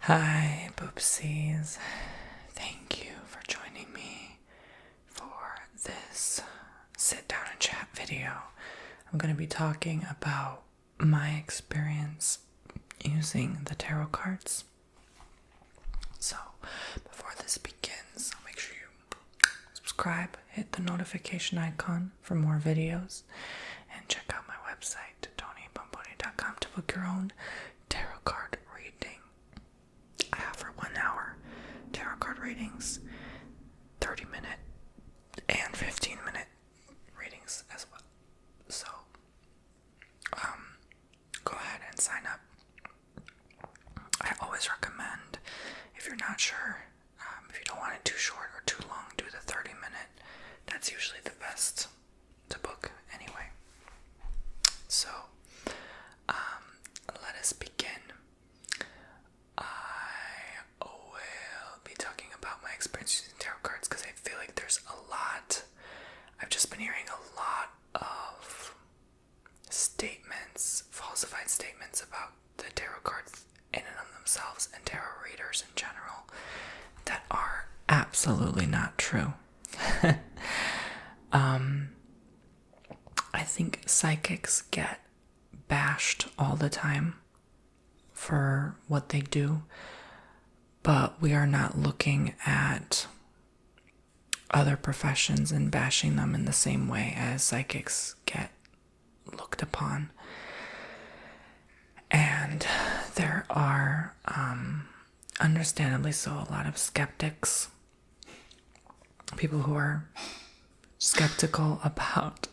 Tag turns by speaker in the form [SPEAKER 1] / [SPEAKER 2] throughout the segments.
[SPEAKER 1] Hi, Boopsies. Thank you for joining me for this sit down and chat video. I'm going to be talking about my experience using the tarot cards. So, before this begins, make sure you subscribe, hit the notification icon for more videos, and check out my website, Bomboni.com, to book your own tarot card reading. I offer 1 hour tarot card readings, 30-minute and 15-minute readings as well. So, go ahead and sign up. I always recommend, if you're not sure, if you don't want it too short or too long, do the 30-minute. That's usually the best to book anyway. So, let us begin. I will be talking about my experience using tarot cards because I feel like there's a lot. I've just been hearing a lot of statements, falsified statements about the tarot cards in and of themselves and tarot readers in general that are absolutely not true. I think psychics get bashed all the time for what they do, but we are not looking at other professions and bashing them in the same way as psychics get looked upon. And there are, understandably so, a lot of skeptics, people who are skeptical about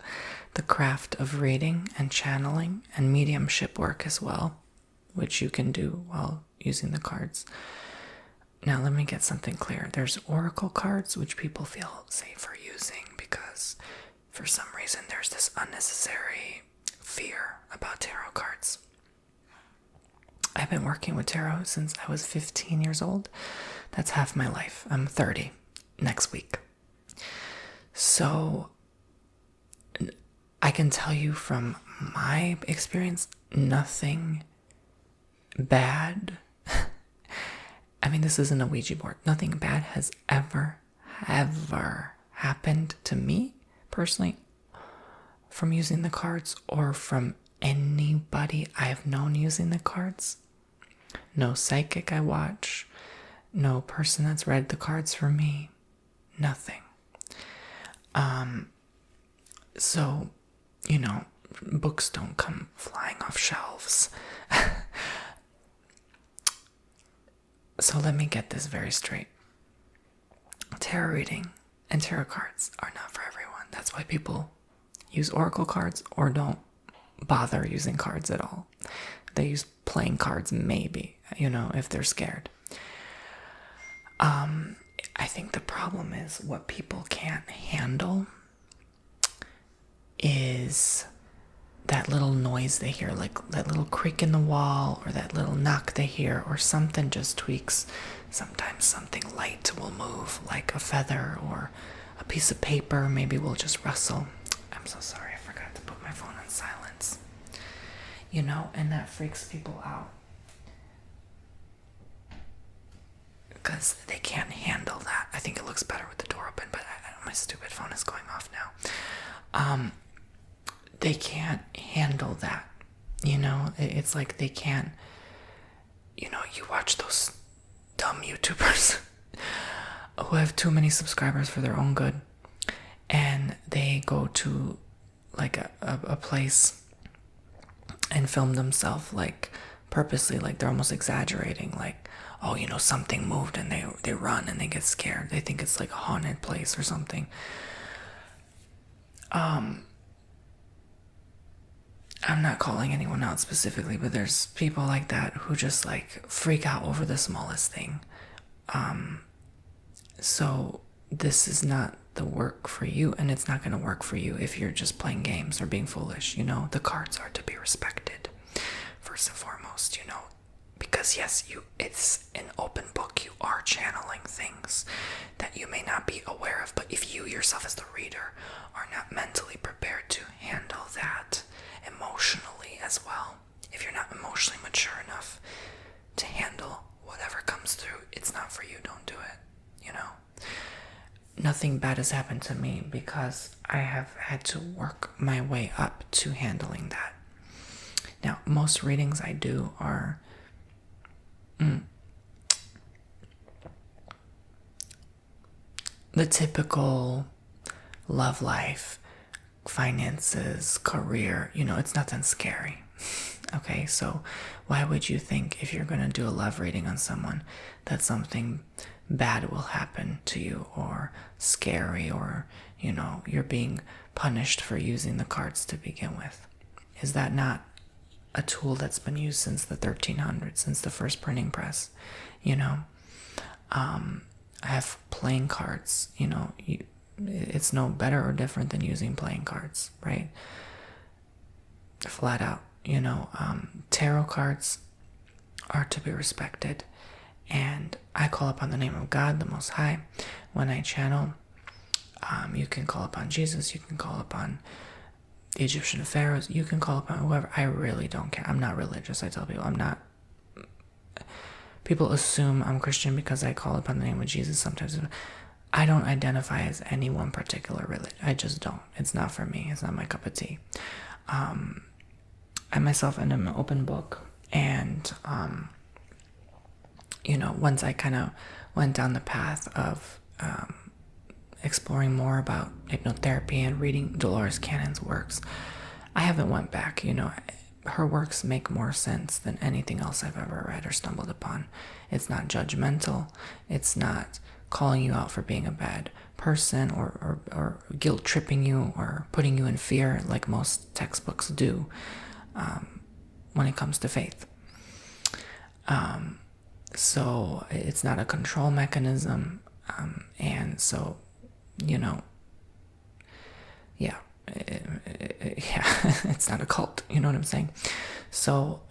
[SPEAKER 1] the craft of reading and channeling and mediumship work as well, which you can do while using the cards. Now, let me get something clear. There's oracle cards, which people feel safer using because for some reason there's this unnecessary fear about tarot cards. I've been working with tarot since I was 15 years old. That's half my life. I'm 30 next week. So I can tell you from my experience, nothing bad. I mean, this isn't a Ouija board. Nothing bad has ever happened to me personally from using the cards or from anybody I've known using the cards. No psychic I watch, no person that's read the cards for me, nothing. So, books don't come flying off shelves. So let me get this very straight. Tarot reading and tarot cards are not for everyone. That's why people use oracle cards or don't bother using cards at all. They use playing cards maybe, if they're scared. I think the problem is what people can't handle is that little noise they hear, like that little creak in the wall or that little knock they hear, or something just tweaks. Sometimes something light will move, like a feather or a piece of paper maybe will just rustle. I'm so sorry, I forgot to put my phone on silence. And that freaks people out because they can't handle that. I think it looks better with the door open, but my stupid phone is going off now. They can't handle that. It's like they can't, you watch those dumb YouTubers who have too many subscribers for their own good, and they go to like a place and film themselves like purposely, like they're almost exaggerating, like, oh, something moved, and they run and they get scared. They think it's like a haunted place or something. I'm not calling anyone out specifically, but there's people like that who just like freak out over the smallest thing. So this is not the work for you, and it's not going to work for you if you're just playing games or being foolish. The cards are to be respected first and foremost, because yes, it's an open book. You are channeling things that you may not be aware of, but if you yourself as the reader are not mentally prepared to handle that emotionally as well, if you're not emotionally mature enough to handle whatever nothing bad has happened to me because I have had to work my way up to handling that. Now, most readings I do are the typical love life, finances, career. It's nothing scary. Okay, so why would you think if you're going to do a love reading on someone that something bad will happen to you, or scary, or you're being punished for using the cards to begin with? Is that not a tool that's been used since the 1300s, since the first printing press? I have playing cards. It's no better or different than using playing cards, right? Flat out. Tarot cards are to be respected, and I call upon the name of God, the Most High, when I channel. You can call upon Jesus, you can call upon the Egyptian pharaohs, you can call upon whoever. I really don't care. I'm not religious. I tell people I'm not. People assume I'm Christian because I call upon the name of Jesus sometimes. I don't identify as any one particular religion. I just don't. It's not for me. It's not my cup of tea. I myself am an open book, and once I kind of went down the path of exploring more about hypnotherapy and reading Dolores Cannon's works, I haven't went back. Her works make more sense than anything else I've ever read or stumbled upon. It's not judgmental. It's not calling you out for being a bad person, or guilt tripping you or putting you in fear like most textbooks do when it comes to faith. So it's not a control mechanism, and so yeah, it's not a cult. You know what I'm saying? So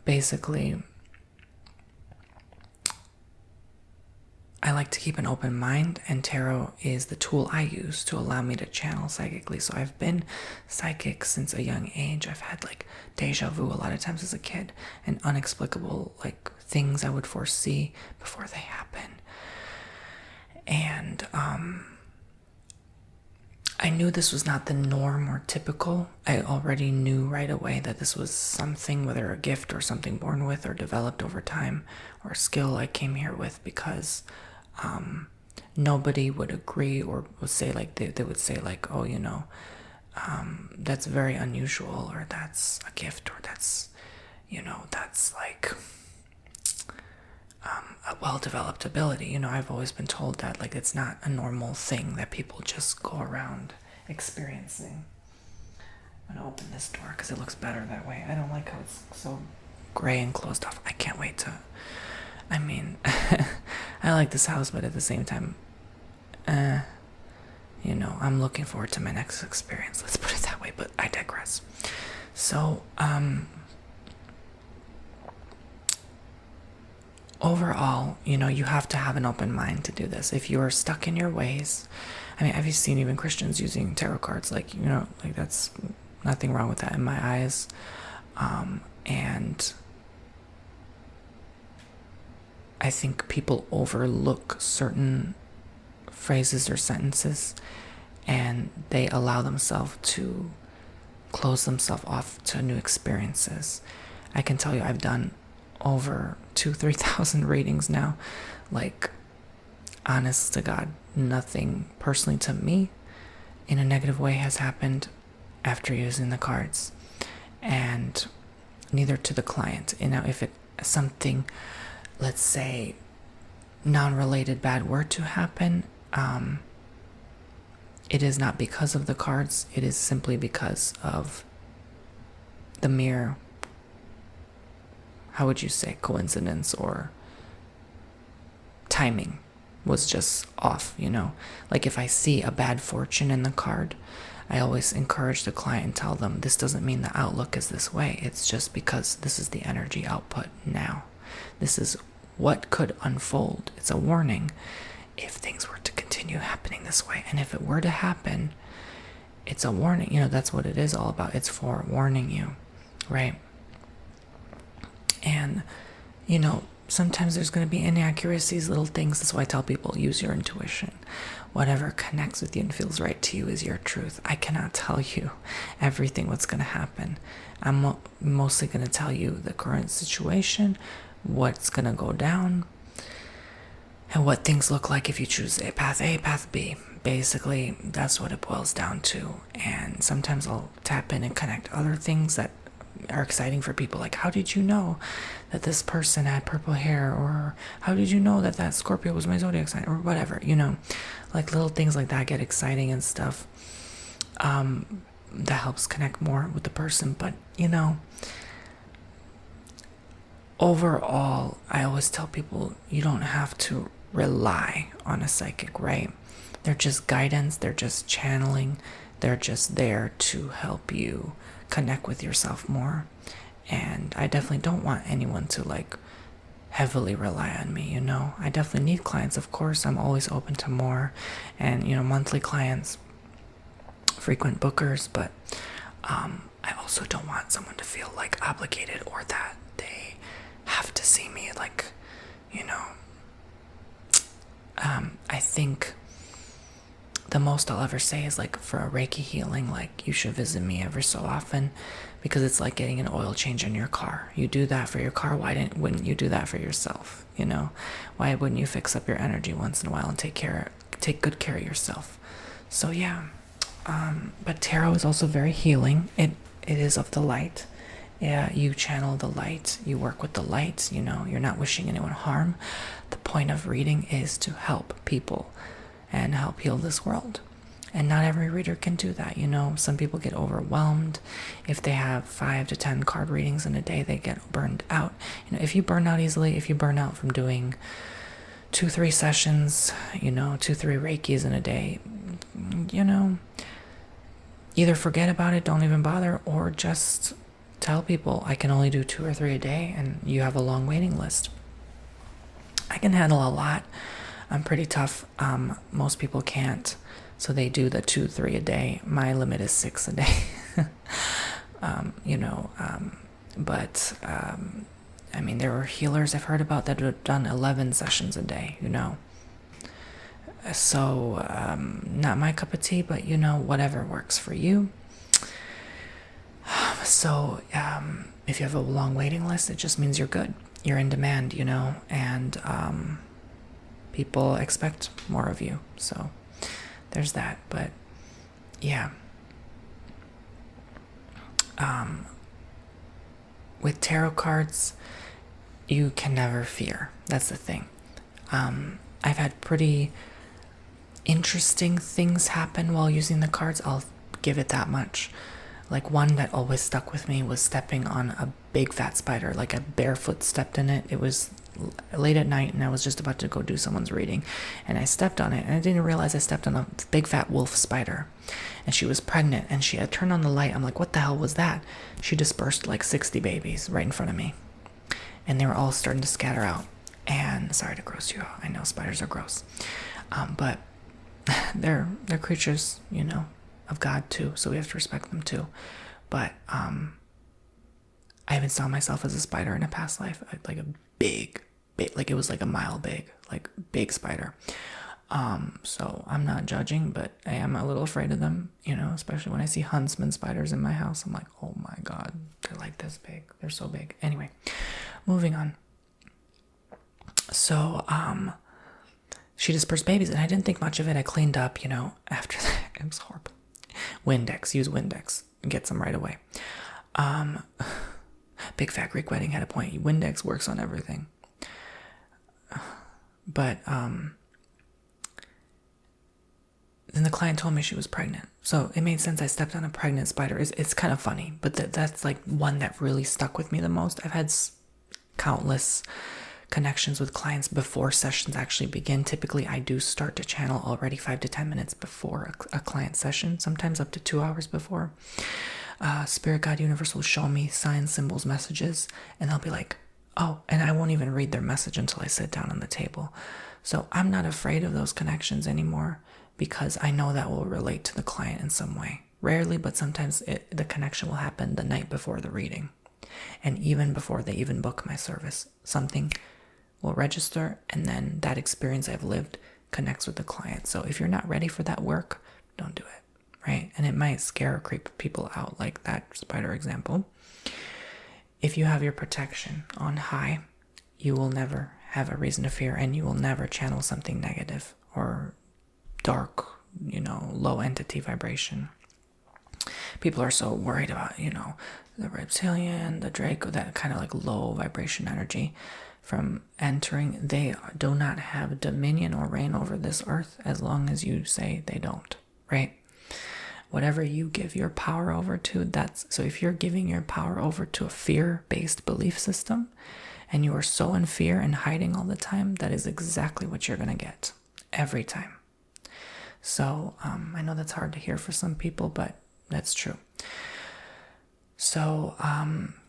[SPEAKER 1] basically, I like to keep an open mind, and tarot is the tool I use to allow me to channel psychically. So I've been psychic since a young age. I've had like deja vu a lot of times as a kid, and unexplicable like things I would foresee before they happen. And I knew this was not the norm or typical. I already knew right away that this was something, whether a gift or something born with or developed over time, or a skill I came here with, because nobody would agree or would say like, they would say like, oh, that's very unusual, or that's a gift, or that's, that's like a well-developed ability. I've always been told that like it's not a normal thing that people just go around experiencing. I'm gonna open this door because it looks better that way. I don't like how it's so gray and closed off. I can't wait to, I mean, I like this house, but at the same time, I'm looking forward to my next experience. Let's put it that way, but I digress. So, overall, you have to have an open mind to do this. If you are stuck in your ways, I mean, I've seen even Christians using tarot cards, like, like that's nothing wrong with that in my eyes. And I think people overlook certain phrases or sentences, and they allow themselves to close themselves off to new experiences. I can tell you I've done over 2,000-3,000 readings now. Like, honest to God, nothing personally to me in a negative way has happened after using the cards, and neither to the client. Now, if it something, let's say, non-related bad were to happen, it is not because of the cards. It is simply because of the mere, how would you say, coincidence, or timing was just off, Like if I see a bad fortune in the card, I always encourage the client and tell them this doesn't mean the outlook is this way. It's just because this is the energy output now. This is what could unfold. It's a warning if things were to continue happening this way. And if it were to happen, it's a warning. That's what it is all about. It's for warning you, right? And, sometimes there's going to be inaccuracies, little things. That's why I tell people, use your intuition. Whatever connects with you and feels right to you is your truth. I cannot tell you everything what's going to happen. I'm mostly going to tell you the current situation, what's going to go down, and what things look like if you choose a path A, path B. Basically, that's what it boils down to. And sometimes I'll tap in and connect other things that are exciting for people. Like, how did you know that this person had purple hair? Or how did you know that that Scorpio was my zodiac sign? Or whatever, like little things like that get exciting and stuff. That helps connect more with the person. But, overall, I always tell people you don't have to rely on a psychic, right? They're just guidance, they're just channeling, they're just there to help you connect with yourself more. And I definitely don't want anyone to heavily rely on me, I definitely need clients, of course. I'm always open to more, and monthly clients, frequent bookers, but I also don't want someone to feel obligated, or that they have to see me I think the most I'll ever say is for a Reiki healing, you should visit me every so often, because it's like getting an oil change in your car. You do that for your car, wouldn't you do that for yourself? Why wouldn't you fix up your energy once in a while and take good care of yourself? So yeah, but tarot is also very healing. It is of the light. Yeah, you channel the light, you work with the light, you're not wishing anyone harm. The point of reading is to help people and help heal this world. And not every reader can do that, Some people get overwhelmed. If they have 5 to 10 card readings in a day, they get burned out. If you burn out easily, if you burn out from doing 2-3 sessions, 2-3 Reikis in a day, either forget about it, don't even bother, or just tell people I can only do 2 or 3 a day, and you have a long waiting list. I can handle a lot. I'm pretty tough. Most people can't, so they do the 2-3 a day. My limit is 6 a day. But there were healers I've heard about that have done 11 sessions a day. So not my cup of tea, but whatever works for you. So if you have a long waiting list, it just means you're good. You're in demand, and people expect more of you. So there's that. But yeah. With tarot cards, you can never fear. That's the thing. I've had pretty interesting things happen while using the cards. I'll give it that much. One that always stuck with me was stepping on a big fat spider, a barefoot stepped in it. It was late at night and I was just about to go do someone's reading, and I stepped on it, and I didn't realize I stepped on a big fat wolf spider, and she was pregnant, and she had turned on the light. I'm like, what the hell was that? She dispersed 60 babies right in front of me, and they were all starting to scatter out. And sorry to gross you out, I know spiders are gross, but they're creatures, of God too, so we have to respect them too. But I even saw myself as a spider in a past life, a big, it was a mile big, big spider. So I'm not judging, but I am a little afraid of them, especially when I see huntsman spiders in my house. I'm like, oh my God, they're this big. They're so big. Anyway, moving on. So she dispersed babies, and I didn't think much of it. I cleaned up, after that. It was horrible. Windex, use Windex, get some right away. Big Fat Greek Wedding had a point. Windex works on everything. But then the client told me she was pregnant, so it made sense. I stepped on a pregnant spider. It's kind of funny, but that's one that really stuck with me the most. I've had countless connections with clients before sessions actually begin. Typically, I do start to channel already 5 to 10 minutes before a client session, sometimes up to 2 hours before. Spirit, God, universe will show me signs, symbols, messages, and they'll be like, oh, and I won't even read their message until I sit down on the table. So I'm not afraid of those connections anymore, because I know that will relate to the client in some way. Rarely, but sometimes the connection will happen the night before the reading, and even before they even book my service. Something will register, and then that experience I've lived connects with the client. So if you're not ready for that work, don't do it, right? And it might scare or creep people out, like that spider example. If you have your protection on high, you will never have a reason to fear, and you will never channel something negative or dark, low entity vibration. People are so worried about, the reptilian, the Draco, that kind of like low vibration energy from entering. They do not have dominion or reign over this earth as long as you say they don't, right? Whatever you give your power over to, so if you're giving your power over to a fear-based belief system, and you are so in fear and hiding all the time, that is exactly what you're going to get every time. So I know that's hard to hear for some people, but that's true. So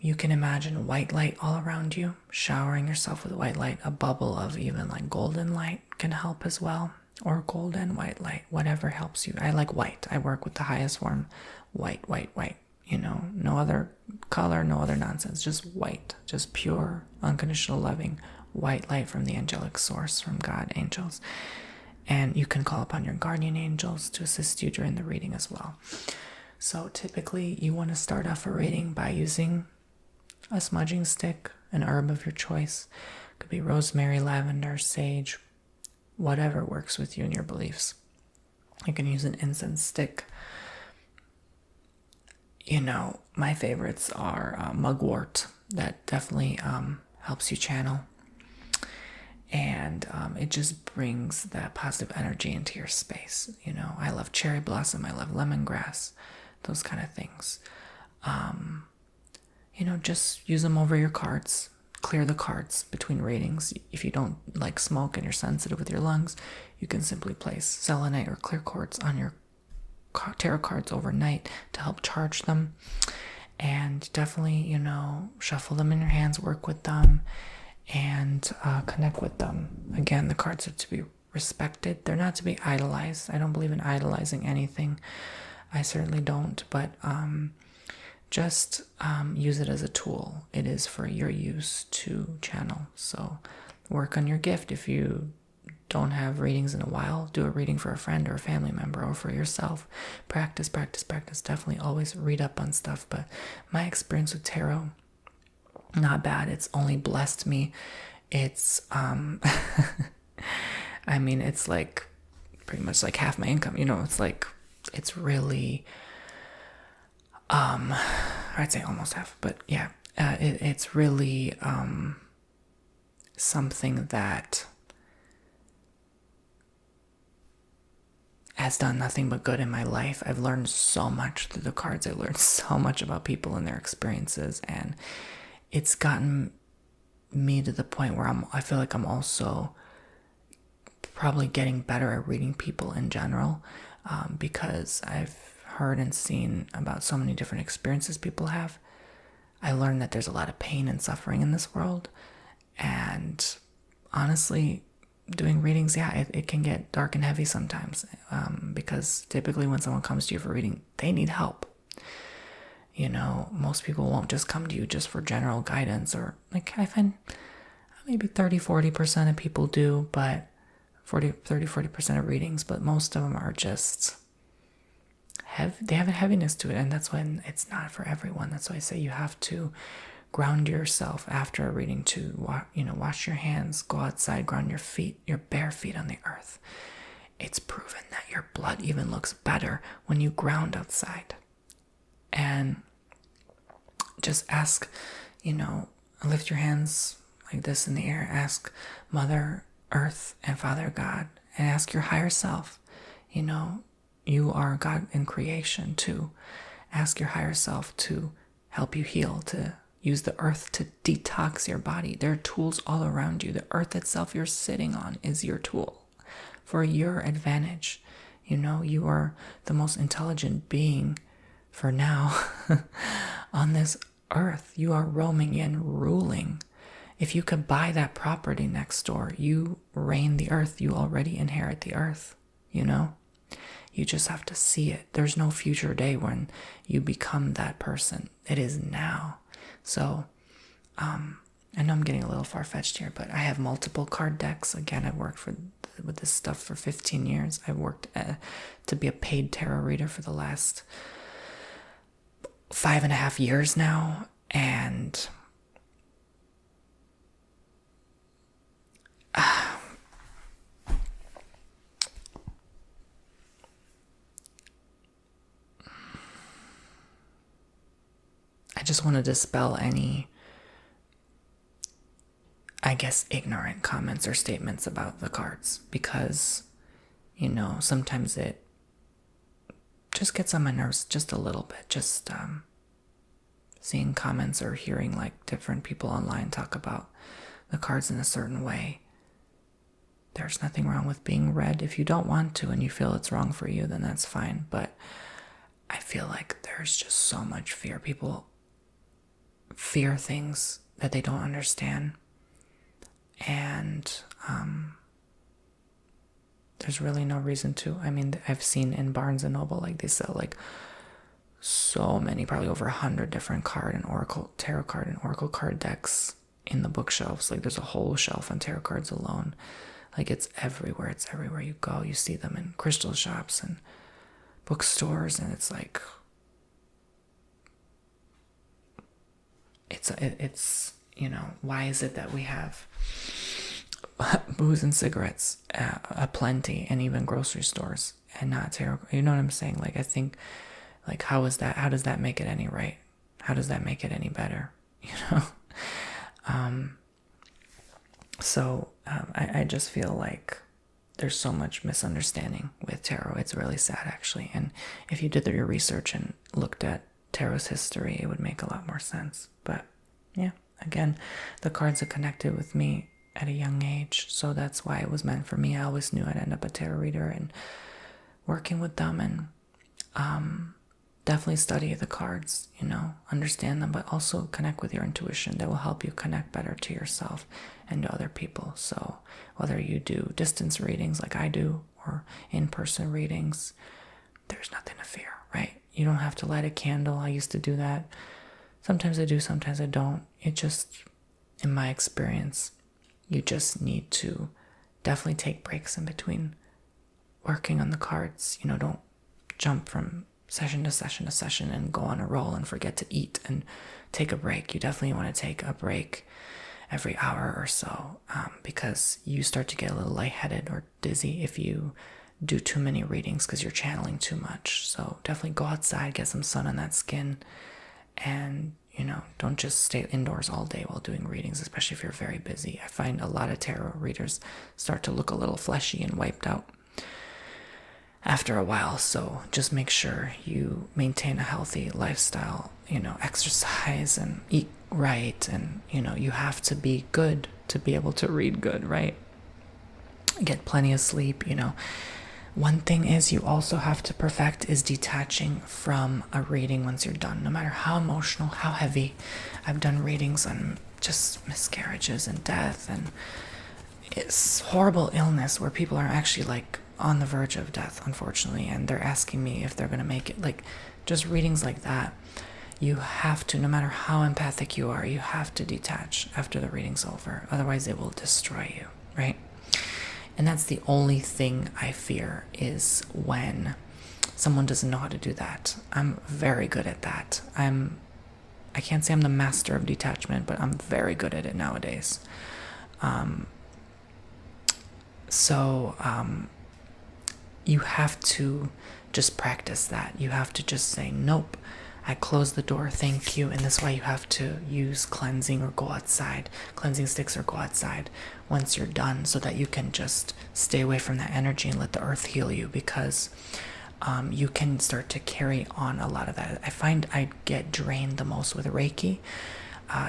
[SPEAKER 1] you can imagine white light all around you, showering yourself with white light. A bubble of even like golden light can help as well, or gold and white light, whatever helps you. I like white. I work with the highest form, white. No other color, no other nonsense, just white, just pure, unconditional, loving white light from the angelic source, from God, angels. And you can call upon your guardian angels to assist you during the reading as well. So typically you want to start off a reading by using a smudging stick, an herb of your choice. It could be rosemary, lavender, sage, whatever works with you and your beliefs. You can use an incense stick. My favorites are mugwort. That definitely helps you channel. And it just brings that positive energy into your space. I love cherry blossom. I love lemongrass. Those kind of things. Just use them over your cards. Clear the cards between readings. If you don't like smoke and you're sensitive with your lungs, you can simply place selenite or clear quartz on your tarot cards overnight to help charge them. And definitely, shuffle them in your hands, work with them, and connect with them. Again, the cards are to be respected. They're not to be idolized. I don't believe in idolizing anything. I certainly don't, but just use it as a tool. It is for your use to channel. So work on your gift. If you don't have readings in a while, do a reading for a friend or a family member or for yourself. Practice. Definitely always read up on stuff. But my experience with tarot, not bad. It's only blessed me. It's, it's like pretty much like half my income. It's really, I'd say almost half, but yeah, it's really something that has done nothing but good in my life. I've learned so much through the cards. I've learned so much about people and their experiences, and it's gotten me to the point where I feel like I'm also probably getting better at reading people in general, because I've heard and seen about so many different experiences people have. I learned that there's a lot of pain and suffering in this world, and honestly, doing readings, it can get dark and heavy sometimes, because typically when someone comes to you for reading, they need help. Most people won't just come to you just for general guidance, or I find maybe 30-40% of people do, but 30-40% of readings, but most of them are just they have a heaviness to it, and that's when it's not for everyone. That's why I say you have to ground yourself after a reading, to wash your hands, go outside, ground your feet, your bare feet on the earth. It's proven that your blood even looks better when you ground outside. And just ask, lift your hands like this in the air, ask Mother Earth and Father God, and ask your higher self. You are God in creation too. Ask your higher self to help you heal, to use the earth to detox your body. There are tools all around you. The earth itself you're sitting on is your tool for your advantage. You are the most intelligent being for now on this earth. You are roaming and ruling. If you could buy that property next door, you reign the earth. You already inherit the earth, You just have to see it. There's no future day when you become that person. It is now. So I know I'm getting a little far-fetched here, but I have multiple card decks. Again, I've worked with this stuff for 15 years. I've worked to be a paid tarot reader for the last 5.5 years now, and I just want to dispel any, I guess, ignorant comments or statements about the cards, because, sometimes it just gets on my nerves just a little bit. Just seeing comments or hearing like different people online talk about the cards in a certain way. There's nothing wrong with being read. If you don't want to and you feel it's wrong for you, then that's fine. But I feel like there's just so much fear. People fear things that they don't understand. And there's really no reason to. I mean, I've seen in Barnes & Noble, like, they sell like so many, probably over 100 different tarot card and oracle card decks in the bookshelves. Like, there's a whole shelf on tarot cards alone. Like, it's everywhere. It's everywhere you go. You see them in crystal shops and bookstores, and it's like, it's why is it that we have booze and cigarettes aplenty and even grocery stores and not tarot? You know what I'm saying? Like, I think, like, how does that make it any right? How does that make it any better? I just feel like there's so much misunderstanding with tarot. It's really sad, actually. And if you did your research and looked at tarot's history, it would make a lot more sense. But yeah, again, the cards are connected with me at a young age, so that's why it was meant for me. I always knew I'd end up a tarot reader and working with them, and definitely study the cards, understand them, but also connect with your intuition. That will help you connect better to yourself and to other people. So whether you do distance readings like I do or in-person readings, there's nothing to fear, right? You don't have to light a candle. I used to do that. Sometimes I do, sometimes I don't. It just, in my experience, you just need to definitely take breaks in between working on the cards. Don't jump from session to session to session and go on a roll and forget to eat and take a break. You definitely want to take a break every hour or so, because you start to get a little lightheaded or dizzy if you do too many readings because you're channeling too much. So definitely go outside, get some sun on that skin, and don't just stay indoors all day while doing readings, especially if you're very busy. I find a lot of tarot readers start to look a little fleshy and wiped out after a while. So just make sure you maintain a healthy lifestyle, exercise and eat right. And, you have to be good to be able to read good, right? Get plenty of sleep. One thing is you also have to perfect is detaching from a reading once you're done, no matter how emotional, how heavy. I've done readings on just miscarriages and death, and it's horrible illness where people are actually like on the verge of death, unfortunately, and they're asking me if they're going to make it. Like, just readings like that, you have to, no matter how empathic you are, you have to detach after the reading's over. Otherwise it will destroy you, right? And that's the only thing I fear, is when someone doesn't know how to do that. I'm very good at that. I can't say I'm the master of detachment, but I'm very good at it nowadays. You have to just practice that. You have to just say, nope, I close the door, thank you. And that's why you have to use cleansing or go outside, cleansing sticks or go outside once you're done, so that you can just stay away from that energy and let the earth heal you, because you can start to carry on a lot of that. I find I get drained the most with Reiki.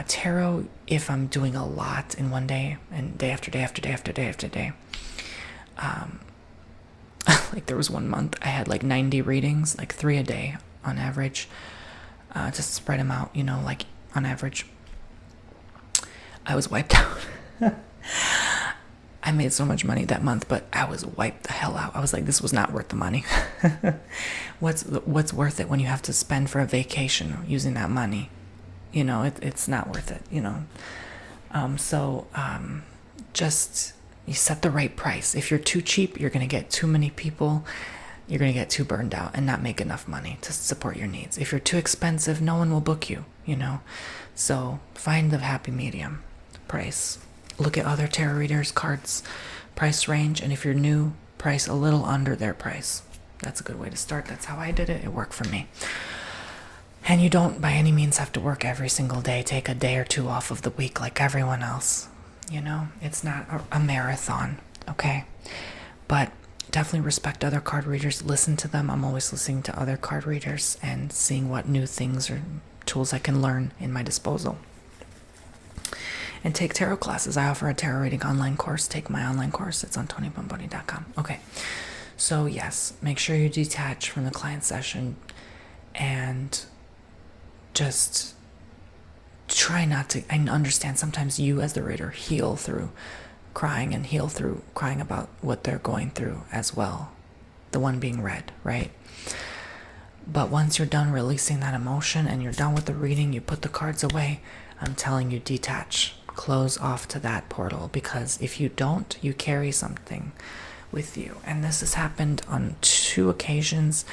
[SPEAKER 1] Tarot, if I'm doing a lot in one day and day after day after day after day after day, like there was one month I had like 90 readings, like 3 a day on average, to spread them out, like on average. I was wiped out. I made so much money that month, but I was wiped the hell out. I was like, this was not worth the money. What's worth it when you have to spend for a vacation using that money? It's not worth it, Just you set the right price. If you're too cheap, you're going to get too many people. You're going to get too burned out and not make enough money to support your needs. If you're too expensive, no one will book you, So find the happy medium price. Look at other tarot readers' cards, price range, and if you're new, price a little under their price. That's a good way to start. That's how I did it. It worked for me. And you don't by any means have to work every single day. Take a day or two off of the week like everyone else. It's not a marathon, okay? But definitely respect other card readers. Listen to them. I'm always listening to other card readers and seeing what new things or tools I can learn in my disposal. And take tarot classes. I offer a tarot reading online course. Take my online course. It's on TonyBomboni.com. Okay. So yes, make sure you detach from the client session and just try not to. I understand sometimes you as the reader heal through crying and heal through crying about what they're going through as well. The one being read, right? But once you're done releasing that emotion and you're done with the reading, you put the cards away. I'm telling you, detach. Close off to that portal, because if you don't, you carry something with you. And this has happened on 2 occasions.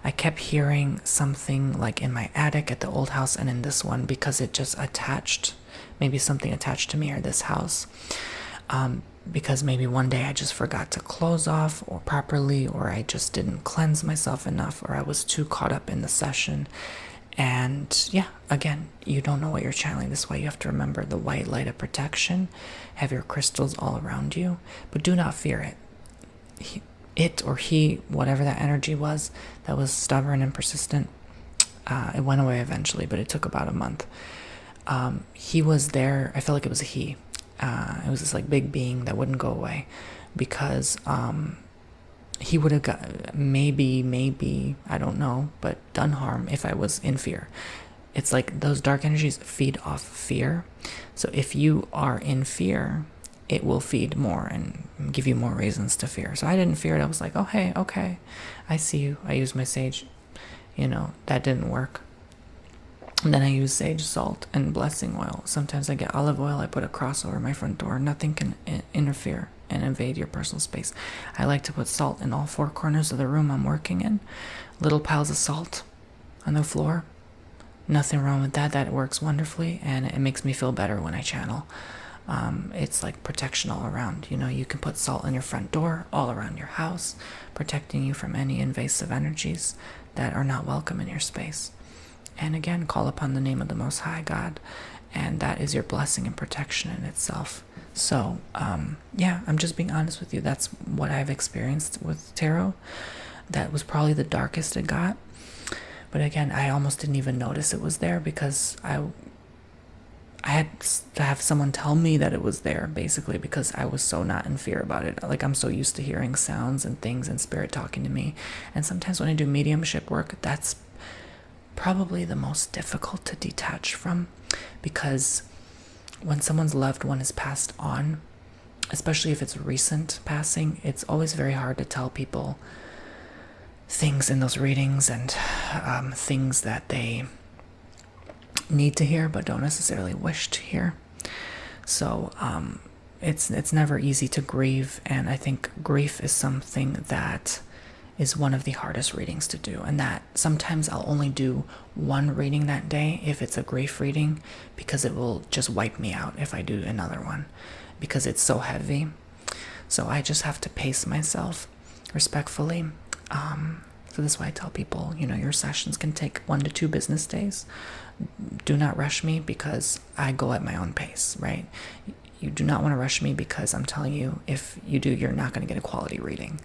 [SPEAKER 1] I kept hearing something like in my attic at the old house and in this one, because it just attached, maybe something attached to me or this house. Because maybe one day I just forgot to close off or properly, or I just didn't cleanse myself enough, or I was too caught up in the session. And yeah, again, you don't know what you're channeling. This way you have to remember the white light of protection. Have your crystals all around you, but do not fear it. It or he, whatever that energy was that was stubborn and persistent, it went away eventually, but it took about a month. He was there. I felt like it was a he. It was this like big being that wouldn't go away, because he would have got maybe I don't know, but done harm if I was in fear. It's like those dark energies feed off fear. So if you are in fear, it will feed more and give you more reasons to fear. So I didn't fear it. I was like, oh, hey, okay, I see you. I used my sage. That didn't work. And then I use sage salt and blessing oil. Sometimes I get olive oil. I put a cross over my front door. Nothing can interfere and invade your personal space. I like to put salt in all 4 corners of the room I'm working in. Little piles of salt on the floor. Nothing wrong with that. That works wonderfully, and it makes me feel better when I channel. It's like protection all around. You can put salt on your front door, all around your house, protecting you from any invasive energies that are not welcome in your space. And again, call upon the name of the Most High God, and that is your blessing and protection in itself. So, yeah, I'm just being honest with you. That's what I've experienced with tarot. That was probably the darkest it got. But again, I almost didn't even notice it was there, because I had to have someone tell me that it was there, basically, because I was so not in fear about it. Like, I'm so used to hearing sounds and things and spirit talking to me. And sometimes when I do mediumship work, that's probably the most difficult to detach from, because when someone's loved one is passed on, especially if it's recent passing, it's always very hard to tell people things in those readings and things that they need to hear but don't necessarily wish to hear. So it's never easy to grieve, and I think grief is something that is one of the hardest readings to do, and that sometimes I'll only do 1 reading that day if it's a grief reading, because it will just wipe me out if I do another one, because it's so heavy. So I just have to pace myself respectfully. So this is why I tell people, your sessions can take 1 to 2 business days. Do not rush me, because I go at my own pace, right? You do not want to rush me, because I'm telling you, if you do, you're not going to get a quality reading.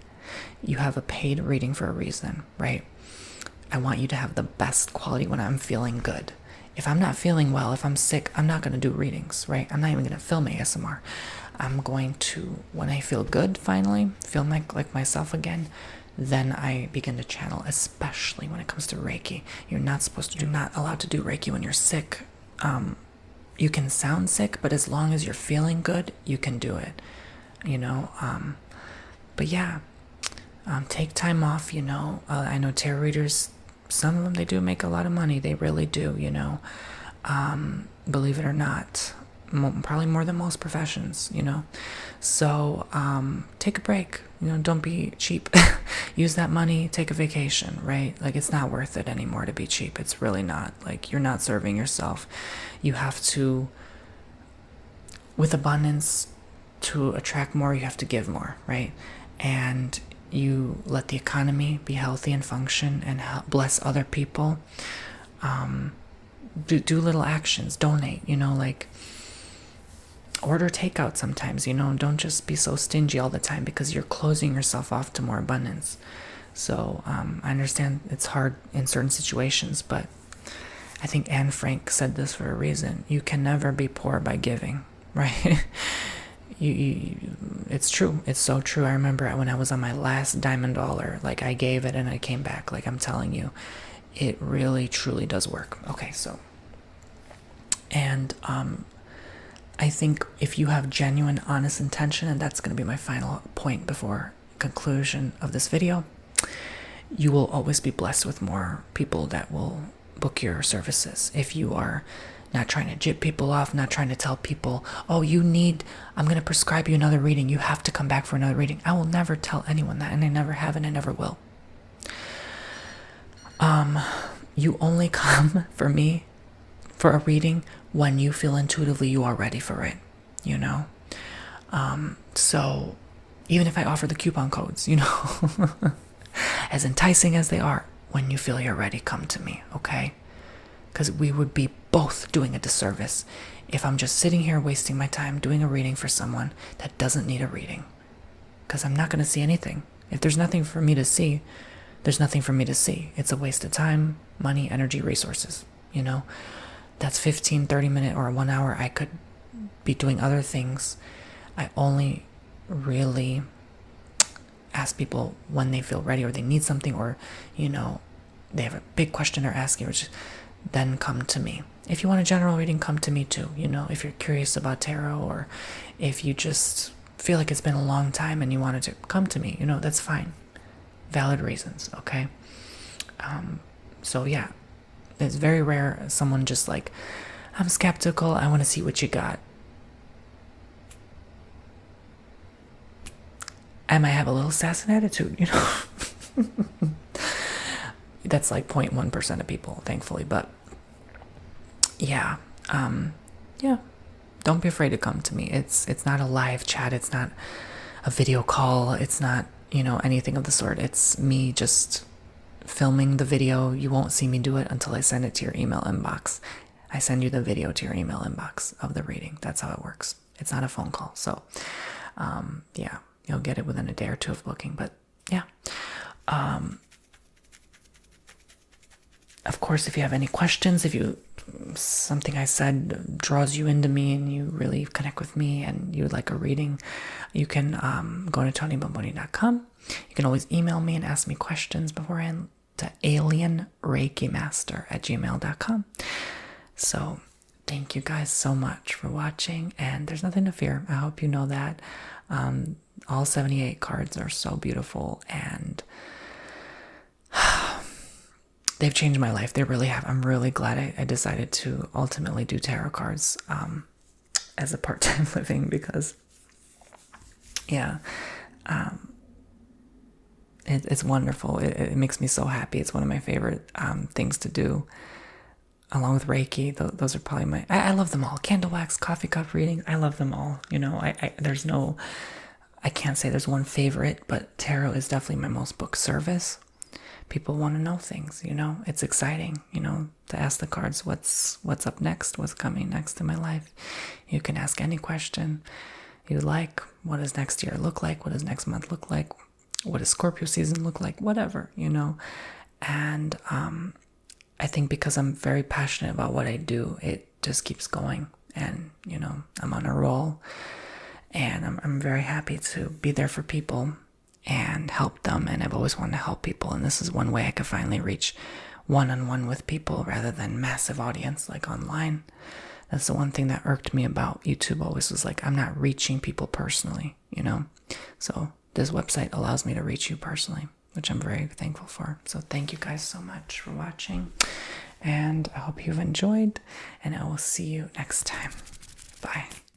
[SPEAKER 1] You have a paid reading for a reason, right? I want you to have the best quality when I'm feeling good. If I'm not feeling well, if I'm sick, I'm not going to do readings, right? I'm not even going to film ASMR. I'm going to, when I feel good, finally, feel like myself again, then I begin to channel, especially when it comes to Reiki. You're not allowed to do Reiki when you're sick. You can sound sick, but as long as you're feeling good, you can do it, but yeah, take time off, I know tarot readers, some of them, they do make a lot of money. They really do, believe it or not. probably more than most professions, So take a break, don't be cheap. Use that money, take a vacation, right? Like, it's not worth it anymore to be cheap. It's really not. Like, you're not serving yourself. You have to, with abundance, to attract more, you have to give more, right? And you let the economy be healthy and function and bless other people. Do little actions, donate, like order takeout sometimes, don't just be so stingy all the time, because you're closing yourself off to more abundance. So I understand it's hard in certain situations, but I think Anne Frank said this for a reason. You can never be poor by giving, right? It's true. It's so true. I remember when I was on my last diamond dollar, like, I gave it and I came back. Like, I'm telling you, it really truly does work. Okay, so, and I think if you have genuine, honest intention, and that's going to be my final point before conclusion of this video, you will always be blessed with more people that will book your services. If you are not trying to jip people off, not trying to tell people, oh, I'm going to prescribe you another reading, you have to come back for another reading. I will never tell anyone that, and I never have, and I never will. You only come for me for a reading when you feel intuitively you are ready for it, So even if I offer the coupon codes, as enticing as they are, when you feel you're ready, come to me, okay? Because we would be both doing a disservice if I'm just sitting here wasting my time doing a reading for someone that doesn't need a reading. Because I'm not going to see anything. If there's nothing for me to see, there's nothing for me to see. It's a waste of time, money, energy, resources, That's 15, 30 minute or 1 hour. I could be doing other things. I only really ask people when they feel ready, or they need something, or, they have a big question they're asking, which then come to me. If you want a general reading, come to me too. If you're curious about tarot, or if you just feel like it's been a long time and you wanted to, come to me. That's fine. Valid reasons, okay? So yeah, it's very rare someone just like, I'm skeptical, I want to see what you got. I might have a little assassin attitude, That's like 0.1% of people, thankfully. But yeah, don't be afraid to come to me. It's not a live chat. It's not a video call. It's not, anything of the sort. It's me just filming the video. You won't see me do it until I send it to your email inbox. I send you the video to your email inbox of the reading. That's how it works. It's not a phone call. So, yeah, you'll get it within a day or two of booking. But yeah, of course, if you have any questions, if something I said draws you into me and you really connect with me and you would like a reading, you can go to TonyBomboni.com. You can always email me and ask me questions beforehand to alienreikimaster@gmail.com. So thank you guys so much for watching, and there's nothing to fear. I hope you know that. All 78 cards are so beautiful, and they've changed my life. They really have. I'm really glad I decided to ultimately do tarot cards as a part-time living, because it's wonderful. It makes me so happy. It's one of my favorite things to do, along with Reiki. Those are probably I love them all. Candle wax, coffee cup readings, I love them all. I can't say there's one favorite, but tarot is definitely my most booked service. People want to know things, it's exciting, to ask the cards what's up next, what's coming next in my life. You can ask any question you like. What does next year look like? What does next month look like? What does Scorpio season look like? Whatever, and I think because I'm very passionate about what I do, it just keeps going, and I'm on a roll, and I'm very happy to be there for people and help them. And I've always wanted to help people, and this is one way I could finally reach one-on-one with people rather than massive audience like online. That's the one thing that irked me about YouTube always, was like, I'm not reaching people personally, so this website allows me to reach you personally, which I'm very thankful for. So thank you guys so much for watching, and I hope you've enjoyed, and I will see you next time. Bye.